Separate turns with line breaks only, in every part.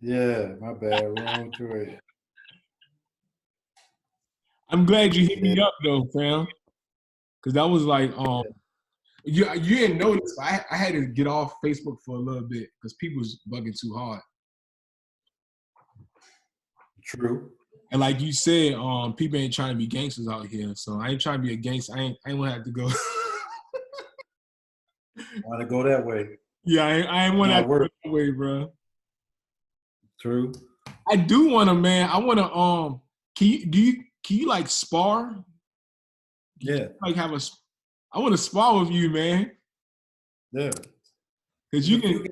Yeah, my bad. Wrong choice.
I'm glad you hit
Yeah.
me up though, fam. Cause that was like, you didn't notice. But I had to get off Facebook for a little bit because people was bugging too hard.
True.
And like you said, people ain't trying to be gangsters out here. So I ain't trying to be a gangster. I ain't gonna have to go.
Want to go that way?
Yeah, I ain't want to
Not
go
work.
that way, bro.
True.
I do want to, man. I want to. Can you like spar?
Yeah.
Like have a. I want to spar with you, man.
Yeah.
Cause you can.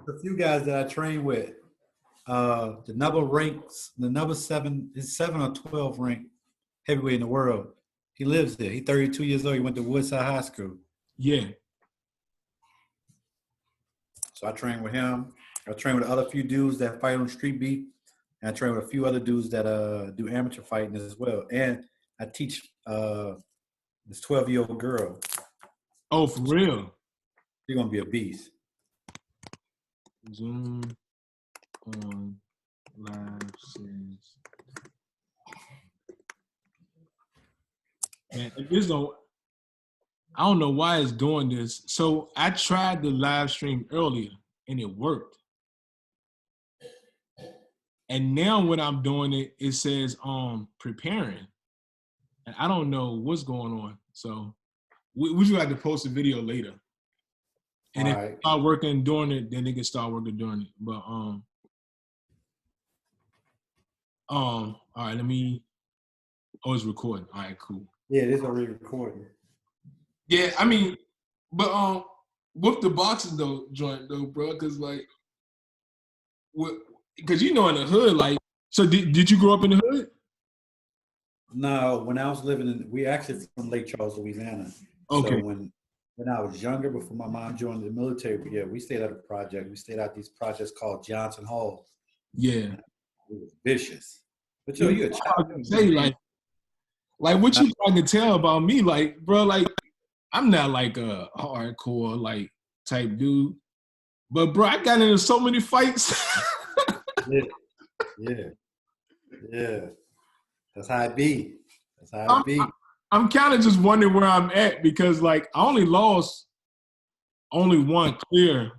A few guys that I train with. The number 7 is 7 or 12 ranked heavyweight in the world. He lives there. He's 32 years old. He went to Woodside High School.
Yeah.
So I train with him. I train with other few dudes that fight on street beat. And I train with a few other dudes that do amateur fighting as well. And I teach this 12-year-old girl.
Oh, for real?
She's gonna be a beast.
Zoom on live says. Man, I don't know why it's doing this. So I tried the live stream earlier and it worked. And now when I'm doing it, it says preparing. And I don't know what's going on. So we just have to post a video later. And if it start working during it, then it can start working during it. But all right, it's recording. All right, cool.
Yeah, it is already recording.
Yeah, I mean, but with the boxing though, joint though, bro, because like, because in the hood, like, so did you grow up in the hood?
No, when I was living we actually from Lake Charles, Louisiana.
Okay.
So when I was younger, before my mom joined the military, yeah, we stayed at a project. We stayed at these projects called Johnson Hall.
Yeah.
It was vicious. But you're a child.
Say like what you trying to tell about me, like, bro, like I'm not like a hardcore like type dude, but bro, I got into so many fights.
Yeah. That's how it be.
I'm kind of just wondering where I'm at because like I only lost one clear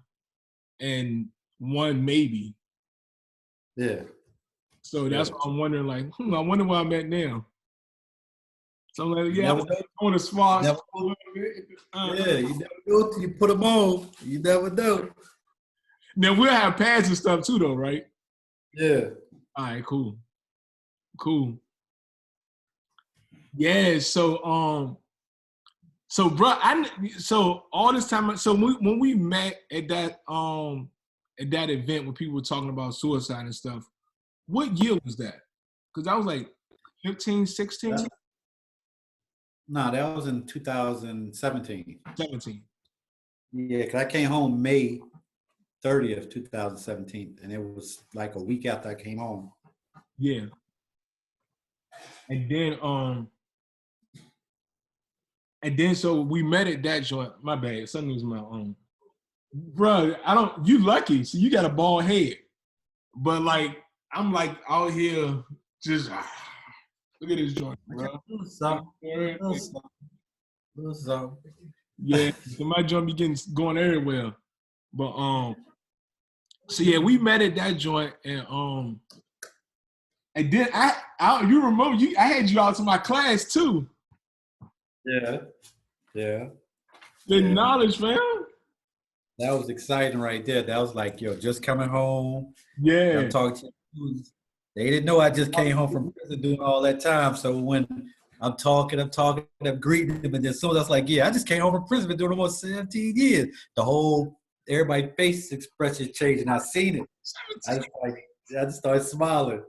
and one maybe.
Yeah.
So that's what I'm wondering. Like, I wonder where I'm at now. So I'm like, yeah, I want to spar.
Yeah, you never know till you put them on. You never know.
Now we'll have pads and stuff too, though, right?
Yeah.
All right, cool. Yeah, so bro, all this time, so when we met at that event when people were talking about suicide and stuff, what year was that? Because I was like 15, 16?
No, that was in 2017.
17.
Yeah, because I came home May 30th, 2017, and it was like a week after I came home.
Yeah. And then so we met at that joint. My bad, something was my own. Bro, you lucky. So you got a bald head. But like, I'm like out here just, look at this joint, bro. Yeah, so my joint be going everywhere. But so yeah, we met at that joint and then you remember I had you out to my class too.
Yeah.
The knowledge, fam.
That was exciting right there. That was like, just coming home.
Yeah.
I'm talking to you. They didn't know I just came home from prison doing all that time. So when I'm talking, I'm greeting them, and then soon I was like, yeah, I just came home from prison, been doing almost 17 years. Everybody's face expression changed, and I seen it. I just started smiling.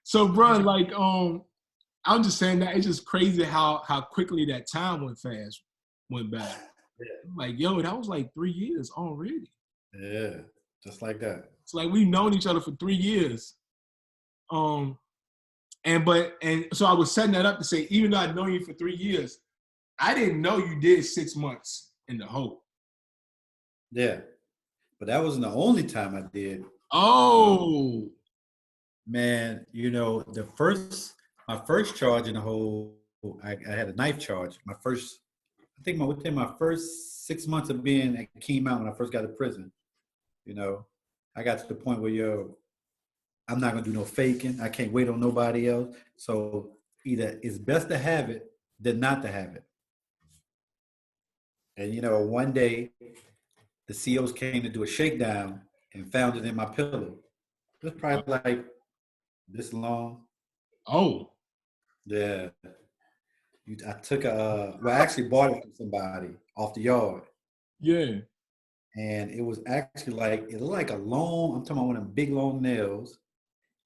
So, bro, like, I'm just saying that it's just crazy how quickly that time went by. Yeah. Like, yo, that was like 3 years already.
Yeah, just like that.
It's like we've known each other for 3 years. And so I was setting that up to say, even though I'd known you for 3 years, I didn't know you did 6 months in the Hope.
Yeah. But that wasn't the only time I did.
Oh,
Man, my first charge in the whole, I had a knife charge. I think within my first 6 months of being, it came out when I first got to prison. You know, I got to the point where, I'm not gonna do no faking. I can't wait on nobody else. So either it's best to have it than not to have it. And one day the COs came to do a shakedown and found it in my pillow. It was probably like this long.
oh,
Yeah. I took I actually bought it from somebody off the yard.
yeah,
And it was actually it looked like I'm talking about one of them big long nails.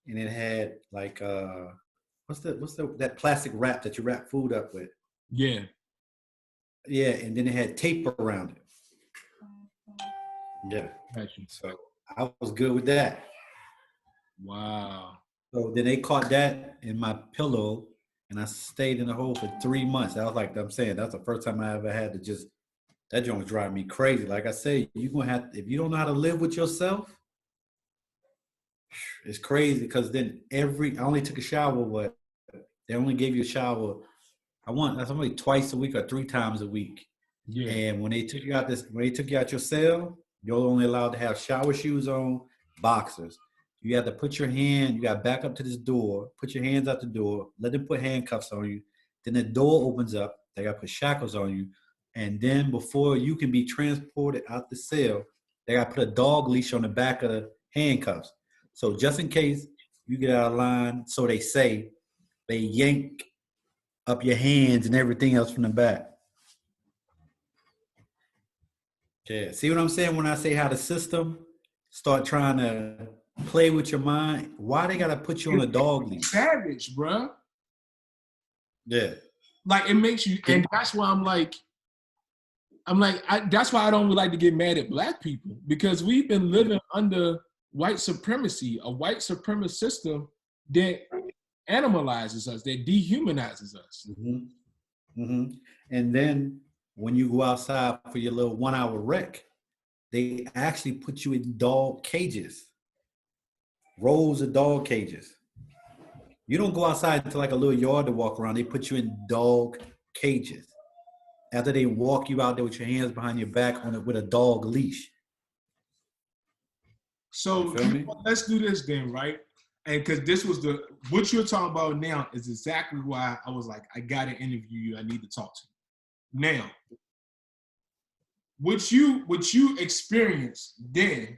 And it had like, that plastic wrap that you wrap food up with?
yeah.
Yeah. And then it had tape around it. Yeah.
Got you.
So I was good with that.
Wow.
So then they caught that in my pillow, and I stayed in the hole for 3 months. I was like, I'm saying that's the first time I ever had to just, that joint was driving me crazy. Like I say, you're gonna have, if you don't know how to live with yourself, it's crazy. Because then I only took a shower. They only gave you a shower. That's only twice a week or 3 times a week.
Yeah.
And when they took you out your cell, you're only allowed to have shower shoes on, boxers. You have to you got to back up to this door, put your hands out the door, let them put handcuffs on you. Then the door opens up, they got to put shackles on you. And then before you can be transported out the cell, they got to put a dog leash on the back of the handcuffs. So just in case you get out of line, so they say, they yank up your hands and everything else from the back. Yeah. See what I'm saying when I say how the system start trying to play with your mind? Why they gotta put you on a dog leash?
Savage, bro.
Yeah.
Like it makes you, and that's why that's why I don't like to get mad at black people, because we've been living under white supremacy, a white supremacist system that animalizes us, that dehumanizes us.
Mm-hmm. Mm-hmm. And then when you go outside for your little 1 hour rec, they actually put you in dog cages, rows of dog cages. You don't go outside into like a little yard to walk around. They put you in dog cages. After they walk you out there with your hands behind your back on it with a dog leash.
So let's do this then, right? And because this was what you're talking about now is exactly why I was like, I gotta interview you. I need to talk to you. Now, what you experienced then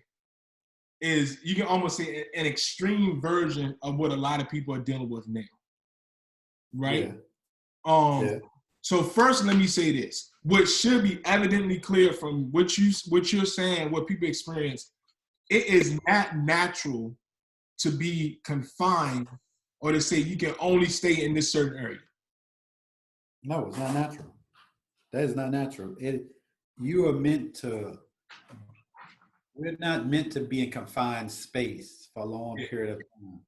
is, you can almost say, an extreme version of what a lot of people are dealing with now, right? Yeah. So first, let me say this: what should be evidently clear from what you're saying, what people experience, it is not natural to be confined or to say you can only stay in this certain area.
No, it's not natural. That is not natural. We're not meant to be in confined space for a long period of time.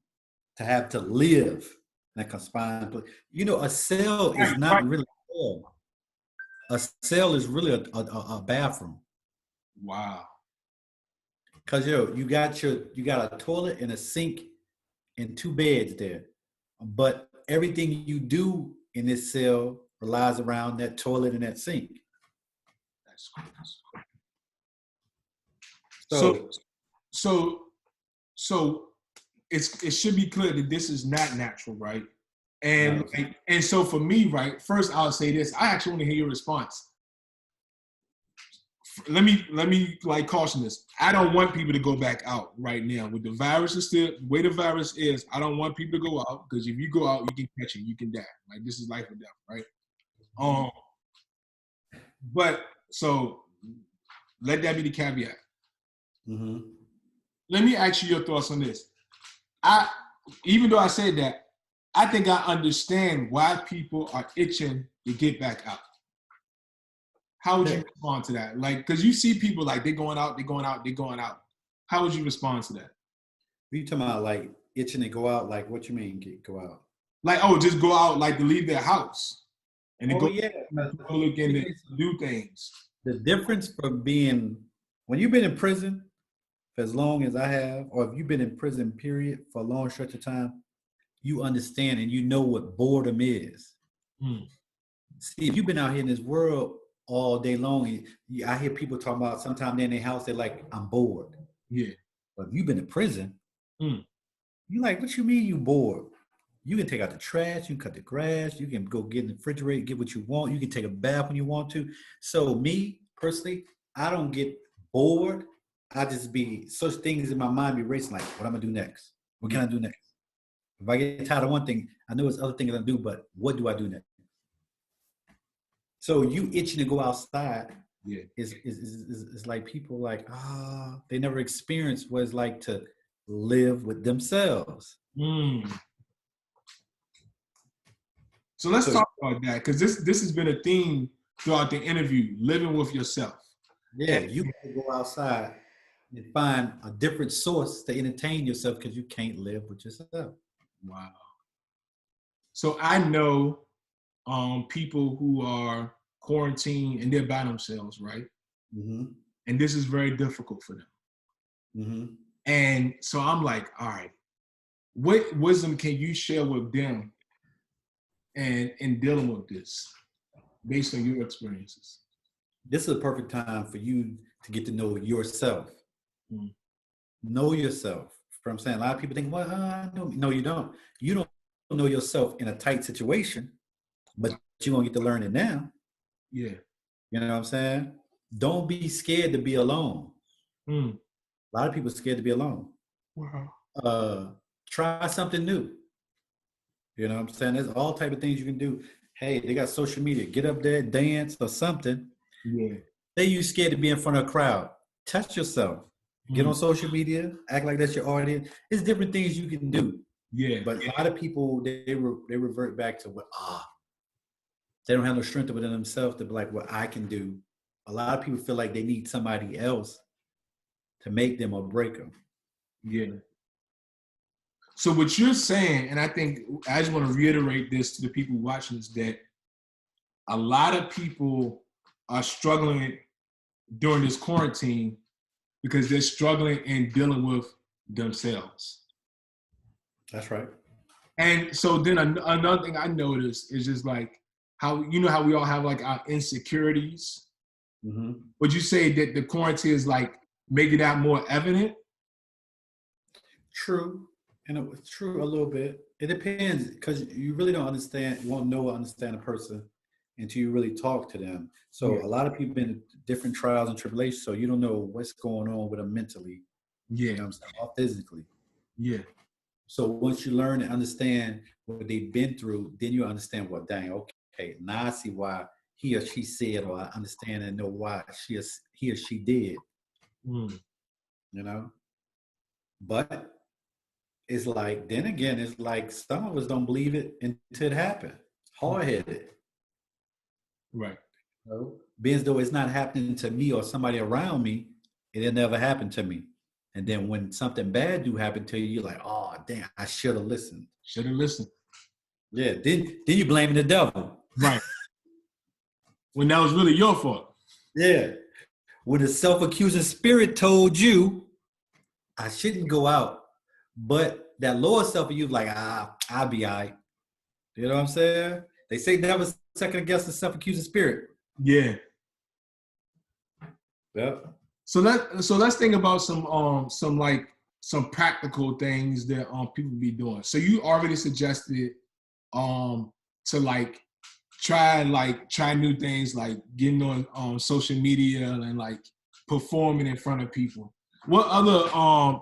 To have to live in a confined place. A cell is not really a cell. A cell is really a bathroom.
Wow.
Because you got a toilet and a sink and 2 beds there. But everything you do in this cell relies around that toilet and that sink.
That's cool. So it should be clear that this is not natural, right? And no, and so for me, right, first I'll say this. I actually want to hear your response. Let me like caution this. I don't want people to go back out right now. With the virus is still the way the virus is, I don't want people to go out, because if you go out, you can catch it, you can die. Like, this is life or death, right? But so let that be the caveat. Mm-hmm. Let me ask you your thoughts on this. Even though I said that, I think I understand why people are itching to get back out. How would you respond to that? Like, because you see people like they're going out. How would you respond to that?
Are you talking about like itching to go out? Like, what you mean go out?
Like, just go out, like to leave their house and to go look in and do things.
The difference from when you've been in prison, for as long as I have, or if you've been in prison, period, for a long stretch of time, you understand and you know what boredom is.
Mm.
See, if you've been out here in this world all day long, I hear people talking about sometimes they're in their house, they're like, I'm bored.
Yeah.
But if you've been in prison,
Mm.
you're like, what you mean you bored? You can take out the trash, you can cut the grass, you can go get in the refrigerator, get what you want, you can take a bath when you want to. So me personally, I don't get bored. I just be such things in my mind be racing like, what I'm gonna do next? What can I do next? If I get tired of one thing, I know there's other things I do, but what do I do next? So you itching to go outside
Yeah.
is like people like, they never experienced what it's like to live with themselves.
Mm. So let's
So
talk about that, because this has been a theme throughout the interview, living with yourself.
yeah, you can go outside and find a different source to entertain yourself because you can't live with yourself.
Wow. So I know people who are quarantined and they're by themselves, right?
Mm-hmm.
And this is very difficult for them.
Mm-hmm.
And so I'm like, all right, what wisdom can you share with them and in dealing with this based on your experiences?
This is a perfect time for you to get to know yourself.
Mm.
Know yourself. I'm saying a lot of people think, well, I don't. No, you don't. You don't know yourself in a tight situation, but you're gonna get to learn it now.
Yeah.
You know what I'm saying? Don't be scared to be alone.
Mm.
A lot of people are scared to be alone.
Wow.
Uh, Try something new. You know what I'm saying? There's all type of things you can do. Hey, they got social media. Get up there, dance or something.
Yeah.
Say you scared to be in front of a crowd. Touch yourself. Get
Mm.
on social media. Act like that's your audience. It's different things you can do.
Yeah.
But a lot of people they revert back to what they don't have no strength within themselves to be like what I can do. A lot of people feel like they need somebody else to make them or break them.
Yeah. So what you're saying, and I think I just want to reiterate this to the people watching, is that a lot of people are struggling during this quarantine because they're struggling in dealing with themselves.
That's right.
And so then another thing I noticed is just like how, you know, how we all have like our insecurities.
Mm-hmm.
Would you say that the quarantine is like making that more evident?
True. And it's true a little bit. It depends because you really don't understand, you won't know or understand a person until you really talk to them. So
Yeah.
a lot of people in different trials and tribulations, so you don't know what's going on with them mentally, you
Yeah.
know what I'm saying, or physically.
Yeah.
So once you learn and understand what they've been through, then you understand, well, dang, okay, now I see why he or she said, or I understand and know why he or she did,
Mm.
you know? But it's like, then again, it's like some of us don't believe it until it happened. Hard-headed.
Right.
You know? Being as though it's not happening to me or somebody around me, it'll never happen to me. And then when something bad do happen to you, you're like, oh, damn, I should have listened.
Should have listened.
Yeah, then you blaming the devil.
Right. When that was really your fault.
Yeah. When the self-accusing spirit told you, I shouldn't go out. But that lower self of you like, I'll be all right. You know what I'm saying? They say never second guess the self-accusing spirit.
Yeah.
Yep.
So let's think about some practical things that people be doing. So you already suggested to try new things like getting on social media and like performing in front of people. What other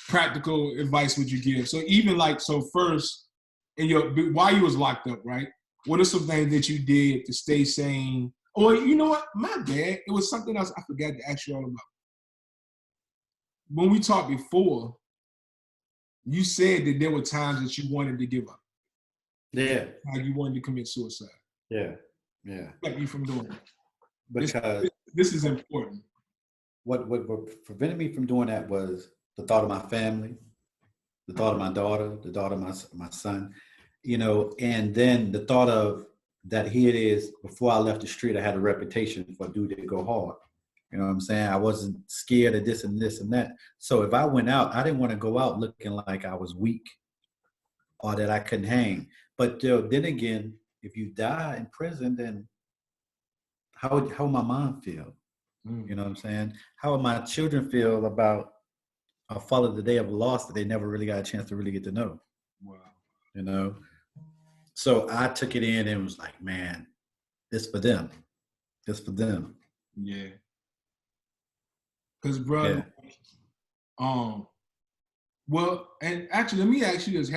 practical advice would you give? So even like, so first while you was locked up, right? What are some things that you did to stay sane? Or you know what? My bad. It was something else I forgot to ask you all about. When we talked before, you said that there were times that you wanted to give up.
Yeah.
Like you wanted to commit suicide.
Yeah. Yeah.
Kept you from doing it.
Because
This is important.
what prevented me from doing that was the thought of my family, the thought of my daughter, the thought of my son, you know, and then the thought of that here it is, before I left the street, I had a reputation for a dude that go hard. You know what I'm saying? I wasn't scared of this and this and that. So if I went out, I didn't want to go out looking like I was weak or that I couldn't hang. But then again, if you die in prison, then how would my mom feel? You know what I'm saying? How would my children feel about a father that they have lost that they never really got a chance to really get to know?
Wow.
You know? So I took it in and was like, man, it's for them. It's for them.
Yeah. Because, bro, well, and actually, let me ask you this: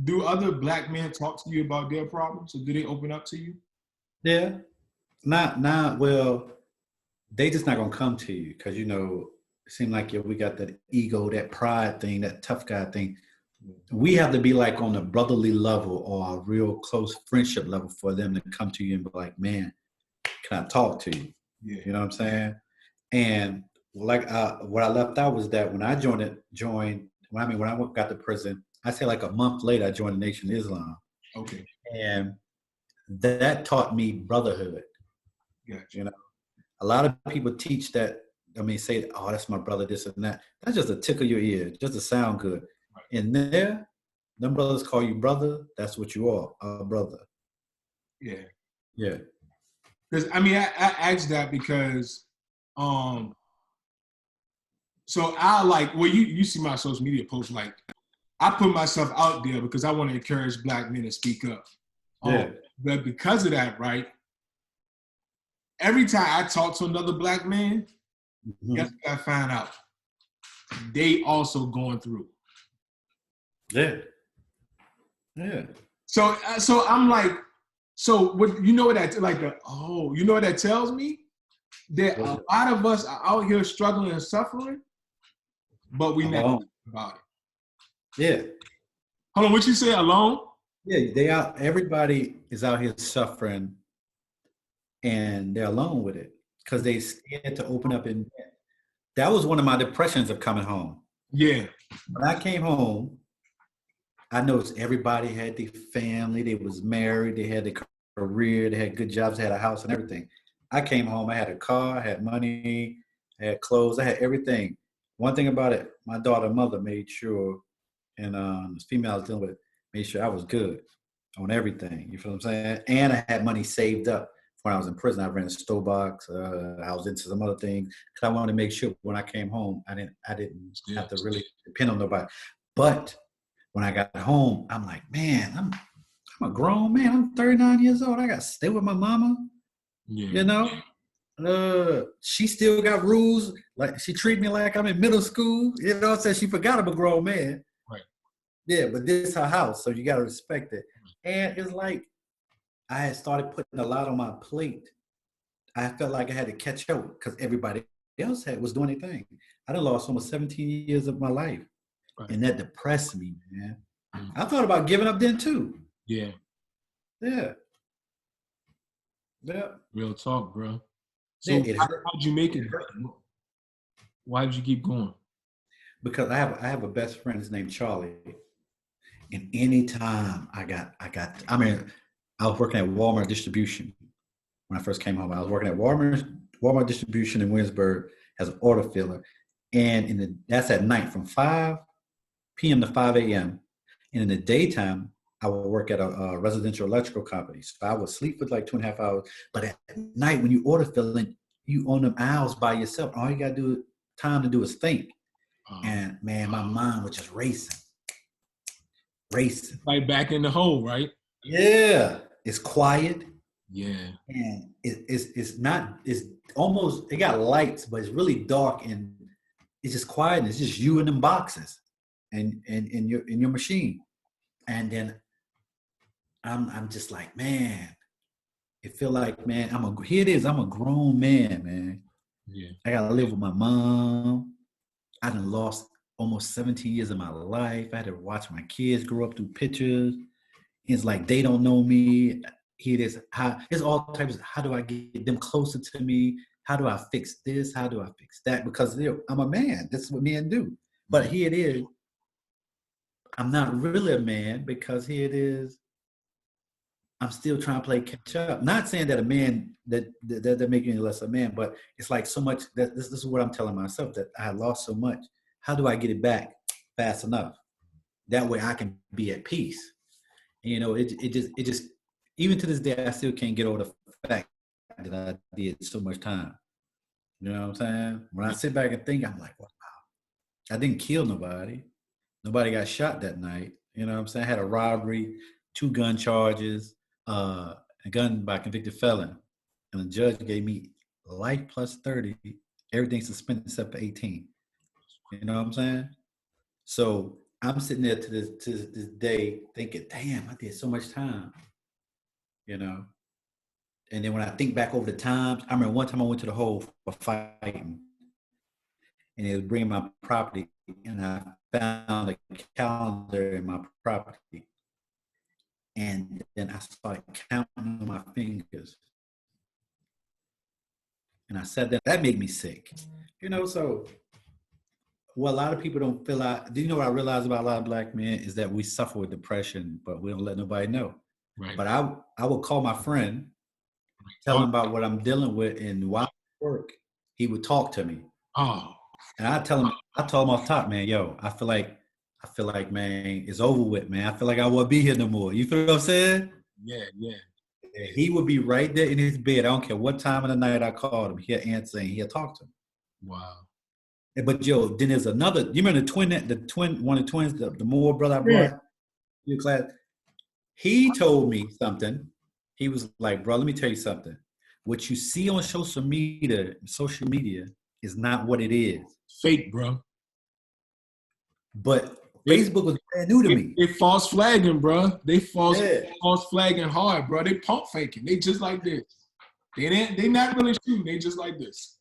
do other black men talk to you about their problems, or do they open up to you?
Yeah. Not well, they just not gonna come to you because it seems like we got that ego, that pride thing, that tough guy thing. We have to be like on a brotherly level or a real close friendship level for them to come to you and be like, man, can I talk to you?
Yeah.
You know what I'm saying? And like what I left out was that when I when I got to prison, I say like a month later I joined the Nation of Islam.
Okay.
And that taught me brotherhood.
Gotcha.
You know, a lot of people teach that. I mean, say, "Oh, that's my brother," this and that. That's just a tickle your ear, just to sound good.
Right.
And there, them brothers call you brother. That's what you are, a brother.
Yeah.
Yeah.
Because I mean, I asked that because, so I like, well, you see my social media posts, like I put myself out there because I want to encourage black men to speak up.
Yeah.
But because of that, right? Every time I talk to another black man, guess what I find out? They also going through.
Yeah. Yeah.
So I'm like, so what you know what that like you know what that tells me? That a lot of us are out here struggling and suffering, but we never talk about it.
Yeah.
Hold on, what you say, alone?
Yeah, everybody is out here suffering and they're alone with it because they scared to open up. And that was one of my depressions of coming home.
Yeah.
When I came home, I noticed everybody had their family, they was married, they had their career, they had good jobs, they had a house and everything. I came home, I had a car, I had money, I had clothes, I had everything. One thing about it, my daughter mother made sure, and this female I was dealing with, made sure I was good on everything. You feel what I'm saying? And I had money saved up when I was in prison. I ran a store box. I was into some other things because I wanted to make sure when I came home, I didn't have to really depend on nobody. But when I got home, I'm like, man, I'm a grown man. I'm 39 years old. I got to stay with my mama.
Yeah.
You know, she still got rules. Like she treat me like I'm in middle school. You know what I'm saying? She forgot I'm a grown man.
Right.
Yeah, but this is her house, so you got to respect it. And it's like I had started putting a lot on my plate. I felt like I had to catch up because everybody else was doing their thing. I done lost almost 17 years of my life. Right. And that depressed me, man. I thought about giving up then too.
Yeah.
Yeah. Yeah.
Real talk, bro. So how'd you make it? Why did you keep going?
Because I have a best friend. His name's Charlie. And anytime I was working at Walmart distribution when I first came home. I was working at Walmart distribution in Williamsburg as an order filler. And that's at night from 5 p.m. to 5 a.m. And in the daytime, I would work at a residential electrical company. So I would sleep for like 2.5 hours. But at night, when you order filling, you on them aisles by yourself. All you got time to do is think. And man, my mind was just racing.
Like back in the hole, right?
Yeah. It's quiet.
Yeah.
And it's almost, it got lights, but it's really dark and it's just quiet. And it's just you in them boxes and in your machine. And then I'm just like, man, it feel like, man, I'm a grown man, man.
Yeah.
I gotta live with my mom. I done lost almost 17 years of my life. I had to watch my kids grow up through pictures. It's like they don't know me. It's all types of how do I get them closer to me? How do I fix this? How do I fix that? Because I'm a man. This is what men do. But here it is. I'm not really a man because here it is. I'm still trying to play catch up. Not saying that a man that make me any less a man, but it's like so much that this is what I'm telling myself, that I lost so much. How do I get it back fast enough? That way I can be at peace. And, it just even to this day I still can't get over the fact that I did so much time. You know what I'm saying? When I sit back and think, I'm like, wow, I didn't kill nobody. Nobody got shot that night. You know what I'm saying? I had a robbery, 2 gun charges, a gun by convicted felon. And the judge gave me life plus 30, everything suspended except for 18. You know what I'm saying? So I'm sitting there to this day thinking, damn, I did so much time, you know. And then when I think back over the times, I remember one time I went to the hole for fighting, and it was bringing my property, and I found a calendar in my property, and then I started counting on my fingers, and I said that made me sick, So what a lot of people don't feel out. Do you know what I realize about a lot of black men is that we suffer with depression, but we don't let nobody know.
Right.
But I would call my friend, tell him about what I'm dealing with, and while I work, he would talk to me.
Oh.
And I told him off top, man, yo, I feel like, man, it's over with, man. I feel like I won't be here no more. You feel what I'm saying?
Yeah.
He would be right there in his bed. I don't care what time of the night I called him. He'll answer and he'll talk to me.
Wow.
But yo, then there's another. You remember one of the twins, the Moore brother I brought to your class? He told me something. He was like, bro, let me tell you something. What you see on social media is not what it is.
Fake, bro.
But Facebook was brand new to me.
They false flagging, bro. They false flagging hard, bro. They pump faking. They just like this. They not really shooting. They just like this.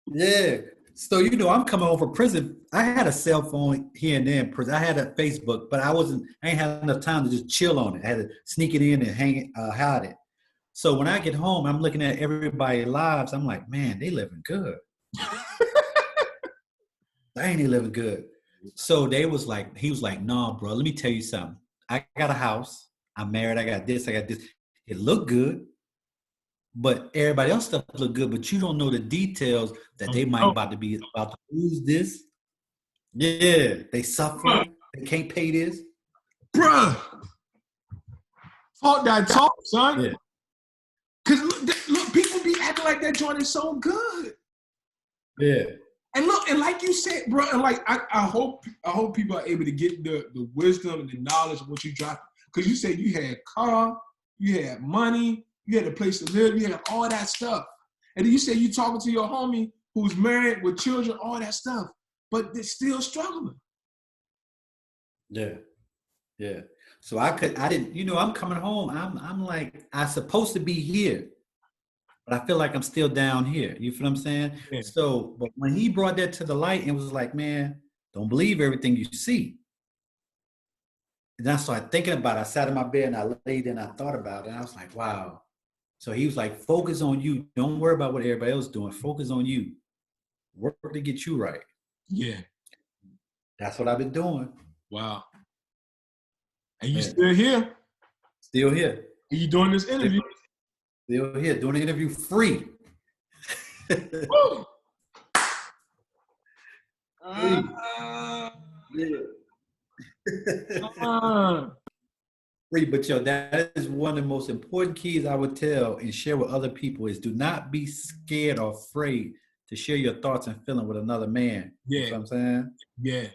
Yeah. So I'm coming home from prison. I had a cell phone here and there in prison. I had a Facebook, but I ain't had enough time to just chill on it. I had to sneak it in and hang it, hide it. So when I get home, I'm looking at everybody's lives. I'm like, man, they living good. Ain't they living good? So he was like, nah, bro, let me tell you something. I got a house. I'm married. I got this. It looked good. But everybody else stuff look good, but you don't know the details that they might about to lose this. Yeah, they suffer. They can't pay this.
Bruh. Talk that talk, son.
Yeah.
Cause look, people be acting like that joint is so good.
Yeah.
And look, and like you said, bro, and like I hope people are able to get the wisdom and the knowledge of what you dropped. Cause you said you had car, you had money, you had a place to live, you had all that stuff. And then you say you talking to your homie who's married with children, all that stuff, but they're still struggling.
Yeah. Yeah. So I didn't, I'm coming home. I'm like, I'm supposed to be here, but I feel like I'm still down here. You feel what I'm saying?
Yeah.
So, but when he brought that to the light, it was like, man, don't believe everything you see. And I started thinking about it. I sat in my bed and I laid and I thought about it. And I was like, wow. So he was like, focus on you. Don't worry about what everybody else is doing. Focus on you. Work to get you right.
Yeah.
That's what I've been doing.
Wow. And you still here?
Still here.
And you doing this interview?
Still here. Doing the interview free. Free, but that is one of the most important keys I would tell and share with other people is do not be scared or afraid to share your thoughts and feeling with another man.
Yeah.
You know what I'm saying?
Yeah.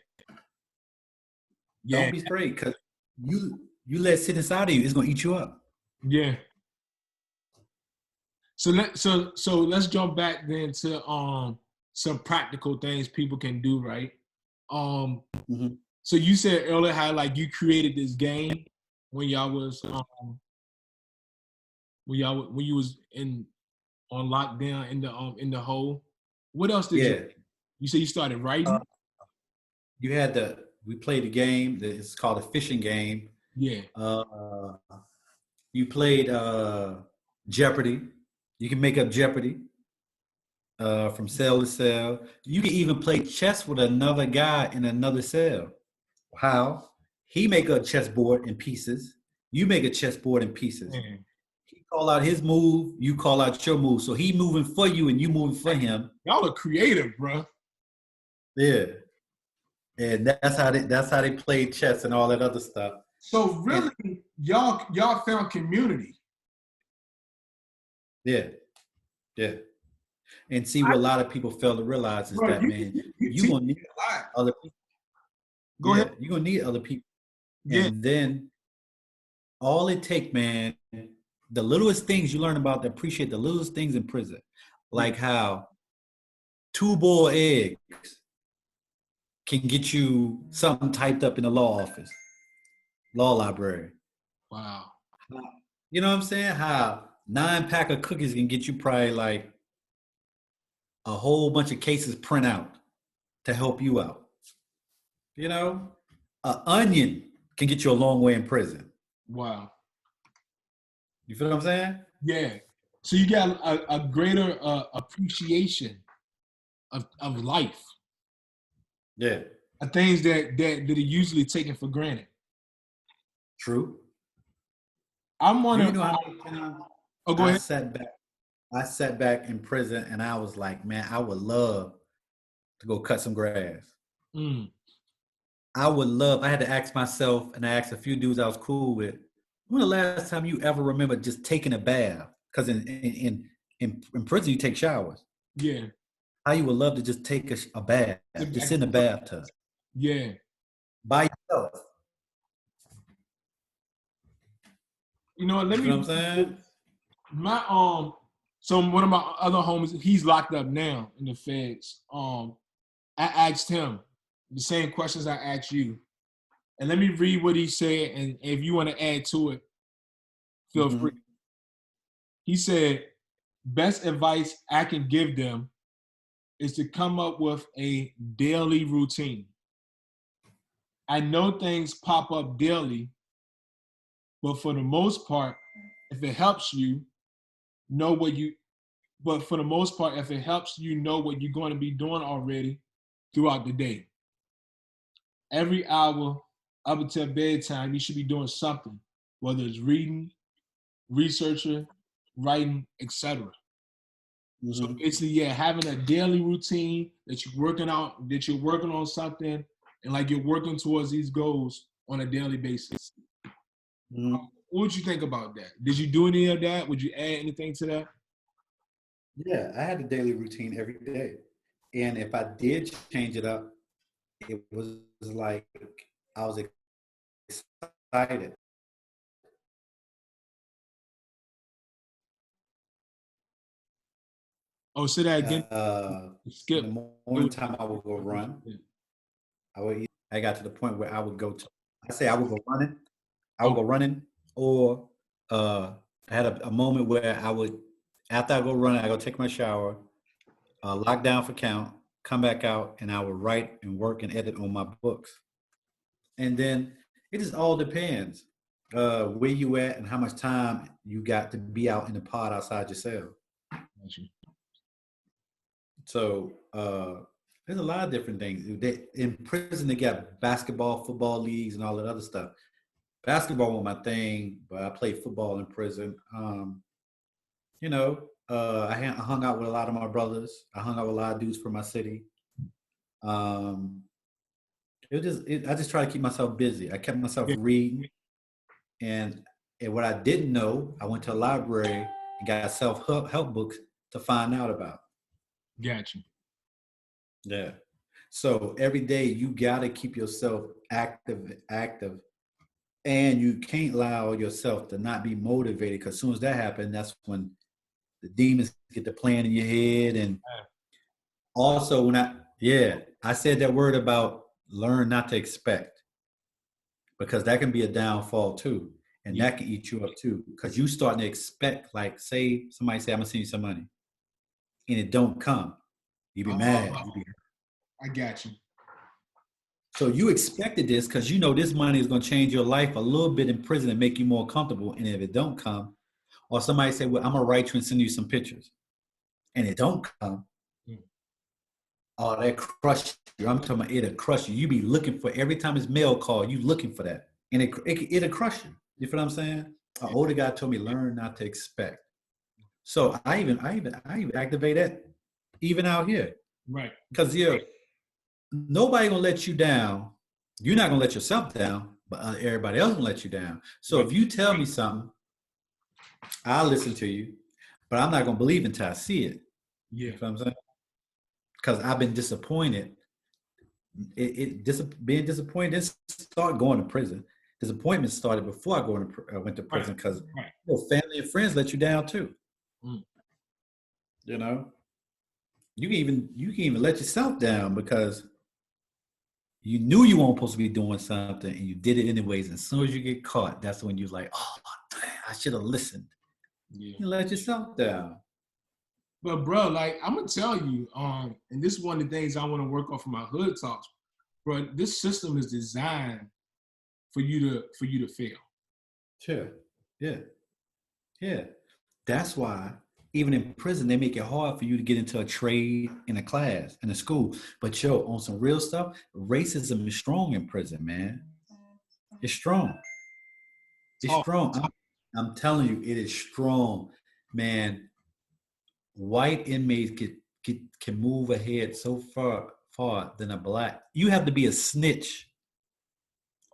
Don't be afraid because you let it sit inside of you, it's gonna eat you up.
Yeah. So let's jump back then to some practical things people can do, right? So you said earlier how like you created this game when y'all was when you was on lockdown in the hole. What else did you say you started writing?
We played a game that is called a fishing game.
Yeah.
You played Jeopardy. You can make up Jeopardy from cell to cell. You can even play chess with another guy in another cell. How? He make a chessboard in pieces, You make a chessboard in pieces.
Man,
He call out his move, you call out your move. So he moving for you and you moving for him.
y'all are creative, bro.
Yeah. And that's how they played chess and all that other stuff.
So
And
really, y'all found community.
yeah, yeah. And see what a lot of people fail to realize is
Bro,
that,
you,
man,
you
you
teach
gonna
me
need
a lot.
other people.
Go ahead.
Yeah, you're gonna need other people.
Yeah.
And then all it take, man, the littlest things you learn about to appreciate the littlest things in prison.
Yeah.
Like how two boiled eggs can get you something typed up in the law office, law library.
Wow.
You know what I'm saying? How 9 pack of cookies can get you probably like a whole bunch of cases print out to help you out. You know, an onion can get you a long way in prison.
Wow.
You feel what I'm saying?
Yeah. So you got a greater appreciation of life,
Yeah,
of things that are usually taken for granted.
true.
I'm
Do you
wondering.
know how many times
Oh, go
I
ahead.
sat back? I sat back in prison and I was like, man, I would love to go cut some grass.
Mm,
I would love. I had to ask myself, and I asked a few dudes I was cool with. When the last time you ever remember just taking a bath? Because in prison you take showers.
yeah.
How you would love to just take a bath,
Sit
just
back
sit in the
and look.
bathtub
Yeah.
by yourself.
You know what? Let
You feel
me
what I'm saying?
my so one of my other homies, he's locked up now in the feds. I asked him the same questions I asked you. And let me read what he said, and if you want to add to it, feel free.
Mm-hmm.
He said, best advice I can give them is to come up with a daily routine. I know things pop up daily, but for the most part, if it helps you know what you, but for the most part, if it helps you know what you're going to be doing already throughout the day. Every hour up until bedtime, you should be doing something, whether it's reading, researching, writing, etc. So
Mm-hmm.
basically, yeah, having a daily routine that you're working out, that you're working on something, and like you're working towards these goals on a daily basis.
Mm-hmm.
What would you think about that? Did you do any of that? Would you add anything to that?
Yeah, I had a daily routine every day, and if I did change it up, it was like I was excited.
Oh, say that again.
In
Skip.
the morning time, I would go run. I got to the point where I would go to. I say I would go running. I would
Oh,
go running, or I had a moment where I would, after I go running, I go take my shower, lock down for count, come back out, and I would write and work and edit on my books. And then it just all depends where you at and how much time you got to be out in the pod outside your cell. So there's a lot of different things. In prison, they got basketball, football leagues, and all that other stuff. Basketball was my thing, but I played football in prison. I hung out with a lot of my brothers. I hung out with a lot of dudes from my city. Um, I just try to keep myself busy. I kept myself
yeah,
reading, and what I didn't know, I went to a library and got self help books to find out about.
got you.
Yeah. So every day you gotta keep yourself active, and you can't allow yourself to not be motivated. Because as soon as that happens, that's when the demons get to playing in your head. And also, I said that word about learn not to expect, because that can be a downfall too, and
Yeah.
that can eat you up too. Because you starting to expect, like, say somebody say, "I'm gonna send you some money," and it don't come, you be mad.
Oh, I got you.
So you expected this because you know this money is going to change your life a little bit in prison and make you more comfortable. And if it don't come, or somebody say, "Well, I'm gonna write you and send you some pictures," and it don't come,
Mm.
oh, that crush you. I'm talking about it'll crush you. You be looking for every time it's mail call, you looking for that, and it'll crush you. You feel what I'm saying? An older guy told me learn not to expect. So I even activate that even out here.
Right.
Because nobody gonna let you down. You're not gonna let yourself down, but everybody else gonna let you down. So
Right.
if you tell me something, I'll listen to you, but I'm not gonna believe until I see it.
Yeah.
You feel what I'm saying? Because I've been disappointed. Being disappointed didn't start going to prison. Disappointment started before I went to
Right.
prison because
Right.
family and friends let you down too.
Mm.
You know, you can even let yourself down because you knew you weren't supposed to be doing something and you did it anyways. And as soon as you get caught, that's when you're like, oh, damn, I should have listened.
Yeah.
You let yourself down.
But bro, like I'm gonna tell you, and this is one of the things I want to work on for my hood talks, bro. This system is designed for you to fail.
Sure. Yeah. Yeah. That's why even in prison, they make it hard for you to get into a trade in a class, in a school. But on some real stuff, racism is strong in prison, man. It's strong. It's
Talk.
strong. I'm telling you, it is strong, man. White inmates can move ahead so far than a black. You have to be a snitch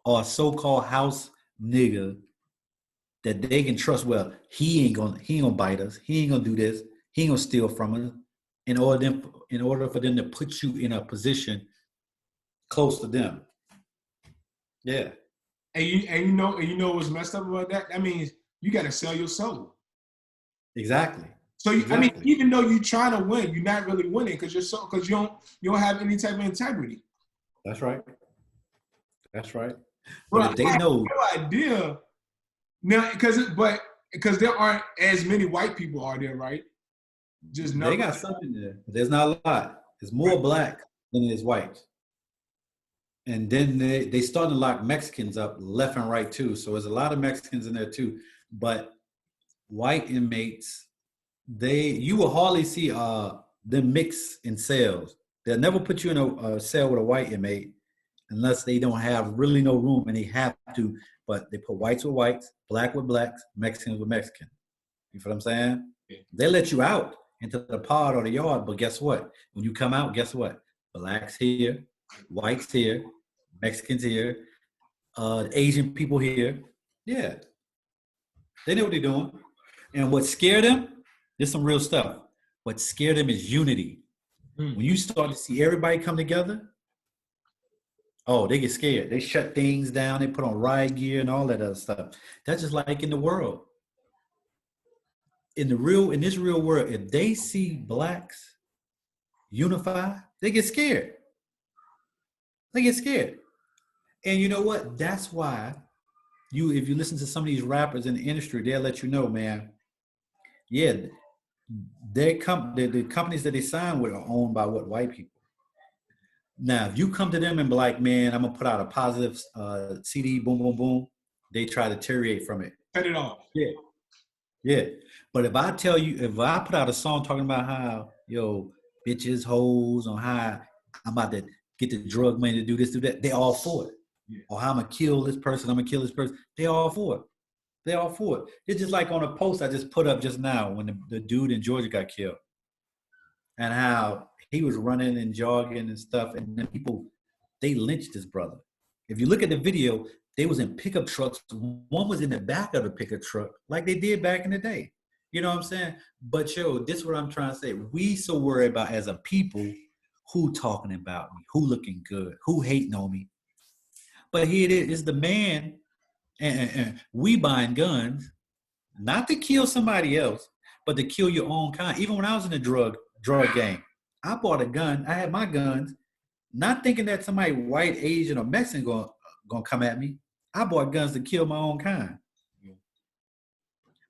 or a so-called house nigga that they can trust. Well, he ain't gonna bite us. He ain't gonna do this. He ain't gonna steal from us. In order for them to put you in a position close to them. Yeah,
And you know what's messed up about that? That means you got to sell your soul.
exactly.
So I mean,
Exactly.
even though you're trying to win, you're not really winning because you don't have any type of integrity.
That's right. That's right.
Bro,
But
I
if they
had
know
no idea now because there aren't as many white people are there, right? Just
they
numbers.
got something there, but there's not a lot. There's
Right.
more black than there's white. And then they starting to lock Mexicans up left and right too. So there's a lot of Mexicans in there too. But white inmates, you will hardly see them mix in cells. They'll never put you in a cell with a white inmate unless they don't have really no room and they have to. But they put whites with whites, black with blacks, Mexicans with Mexicans. You feel what I'm saying?
Yeah.
They let you out into the pod or the yard, but guess what? When you come out, guess what? Blacks here, whites here, Mexicans here, Asian people here. Yeah, they know what they're doing. And what scared them, there's some real stuff. What scared them is unity.
Mm.
When you start to see everybody come together, oh, they get scared. They shut things down. They put on riot gear and all that other stuff. That's just like in the world. In this real world, if they see blacks unify, they get scared. They get scared. And you know what? That's why if you listen to some of these rappers in the industry, they'll let you know, man. Yeah, the companies that they sign with are owned by what white people. Now, if you come to them and be like, man, I'm gonna put out a positive CD, boom, boom, boom, they try to deteriorate from it.
Cut it off.
Yeah, yeah. But if I put out a song talking about how, bitches, hoes, on how I'm about to get the drug money to do this, do that, they all for it.
Yeah.
Or how I'm gonna kill this person, I'm gonna kill this person. They all for it. They all for it. It's just like on a post I just put up just now when the dude in Georgia got killed, and how he was running and jogging and stuff, and then people they lynched his brother. If you look at the video, they was in pickup trucks. One was in the back of the pickup truck, like they did back in the day. You know what I'm saying? But this is what I'm trying to say. We so worried about as a people who talking about me, who looking good, who hating on me. But here it is, it's the man, and we buying guns, not to kill somebody else, but to kill your own kind. Even when I was in the drug gang, I bought a gun. I had my guns, not thinking that somebody white, Asian, or Mexican gonna come at me. I bought guns to kill my own kind.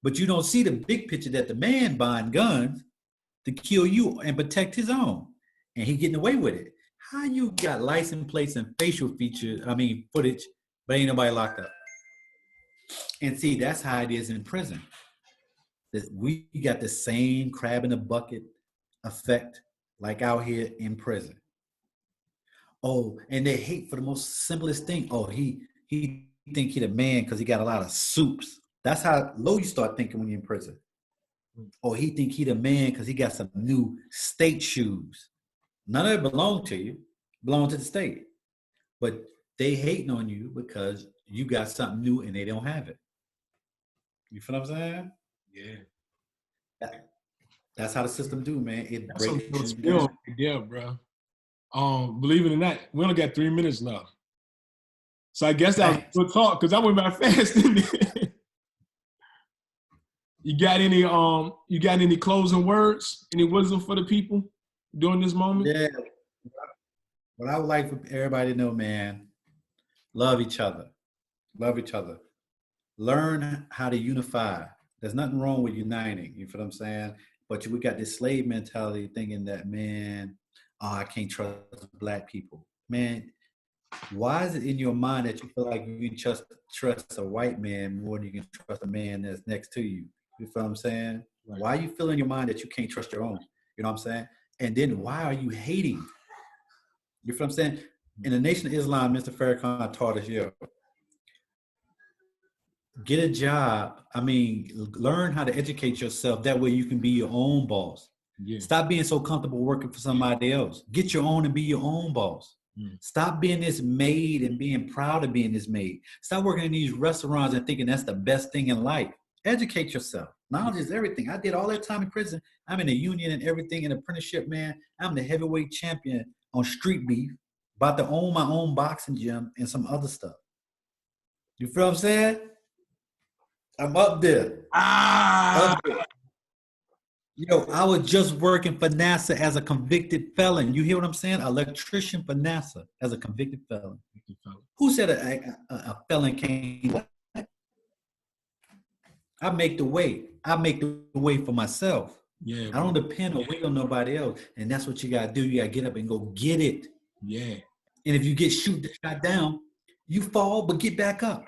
But you don't see the big picture that the man buying guns to kill you and protect his own, and he getting away with it. How you got license plates and facial footage, but ain't nobody locked up? And see, that's how it is in prison. That we got the same crab in the bucket effect like out here in prison. Oh, and they hate for the most simplest thing. Oh, he think he the man because he got a lot of soups. That's how low you start thinking when you're in prison. Or he think he the man because he got some new state shoes. None of it belong to you, belong to the state. But they hating on you because you got something new and they don't have it. You feel what I'm saying?
Yeah.
That's how the system do, man. It
That's some
breaks you
skill
down.
right there, bro. Believe it or not, we only got 3 minutes left. So I guess that was a good talk because I went by fast, didn't it? You got any closing words? Any wisdom for the people during this moment?
Yeah. What I would like for everybody to know, man, love each other. Love each other. Learn how to unify. There's nothing wrong with uniting. You feel what I'm saying? But we got this slave mentality thinking that, man, oh, I can't trust black people. Man, why is it in your mind that you feel like you can trust a white man more than you can trust a man that's next to you? You feel what I'm saying?
Right.
Why you feel in your mind that you can't trust your own? You know what I'm saying? And then why are you hating? You feel what I'm saying? In the Nation of Islam, Mr. Farrakhan taught us, get a job. I mean, learn how to educate yourself. That way you can be your own boss.
Yeah.
Stop being so comfortable working for somebody else. Get your own and be your own boss. Stop being this maid and being proud of being this maid. Stop working in these restaurants and thinking that's the best thing in life. Educate yourself. Knowledge is everything. I did all that time in prison. I'm in the union and everything, in apprenticeship, man. I'm the heavyweight champion on street beef. About to own my own boxing gym and some other stuff. You feel what I'm saying? I'm up there. Up there. I was just working for NASA as a convicted felon. You hear what I'm saying? Electrician for NASA as a convicted felon. Who said a felon can't? I make the way. I make the way for myself.
Yeah.
I don't depend or wait on nobody else. And that's what you got to do. You got to get up and go get it.
Yeah.
And if you get shot down, you fall, but get back up.